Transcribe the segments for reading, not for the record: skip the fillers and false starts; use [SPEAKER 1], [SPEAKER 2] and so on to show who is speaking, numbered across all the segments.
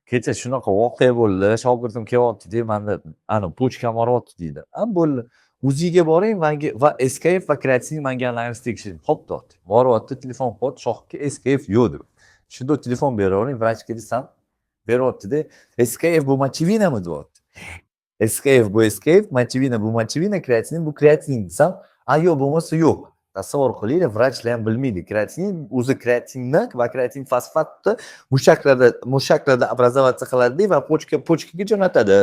[SPEAKER 1] kecha shunaqa voqea bo'ldi. Shogirdim kelyapti-da, manda ana pochkam boryapti deydi. Bo'ldi. O'ziga boring va SKF va kreatin menga analiz tekshiring. Xo'p deyapti. Boryapti, telefon qilyapti, shohga SKF yo'q deb. Shunda telefon beravering, vrachga desam, beryapti-da. SKF bu mochivinami deyapti. SKF bu SKF, mochivina bu mochivina, kreatin bu kreatin desam, yo'q bo'lmasa yo'q. Tasavvur qilinglar, vrachlar ham bilmaydi. Kreatin o'zi kreatinni va kreatin fosfatni mushaklarda образоваться qiladi va pochkaga jo'natadi.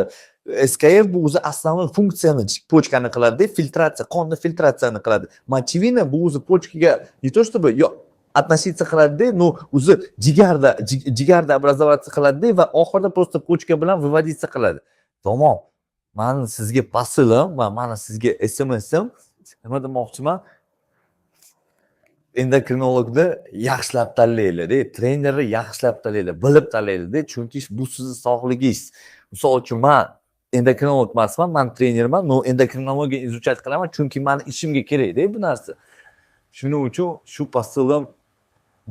[SPEAKER 1] SKF bu o'zi основной funksiyani pochkani qiladi, filtratsiya, qonni filtratsiyani qiladi. Mochivina bu o'zi pochkaga не то чтобы относиться qiladi, no o'zi jigarda образоваться qiladi va oxirida просто pochka bilan выводиться qiladi. Tamom. Mani sizga posilim va mana sizga SMSim, nima demoqchiman? Endokrinologni yaxshilab tanlaylar, trenerni yaxshilab tanlaylar, bilib tanlaylar, chunki bu sizning sog'ligingiz. Misol uchun men endokrinolog emasman, men trenerman, no endokrinologiya izuchat qilaman, chunki meni ishimga kerak-da bu narsa. Shuning uchun shu posilim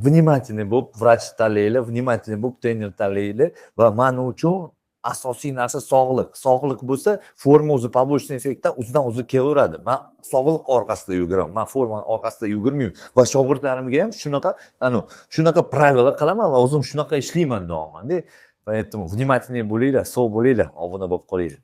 [SPEAKER 1] внимательный bo'lib vrach tanlaylar, внимательный bo'lib trener tanlaylar va men uchun asosiy narsa sog'liq. Sog'liq bo'lsa, forma o'zi побочный effektdan o'zidan o'zi kelaveradi. Men sog'liq orqasida yuguraman. Men forma orqasida yugurmayman va shogirdlarimga ham shunaqa правила qilaman va o'zim shunaqa ishlayman doim. Поэтому внимательный bo'linglar, sog' bo'linglar, obuna bo'lib qolinglar.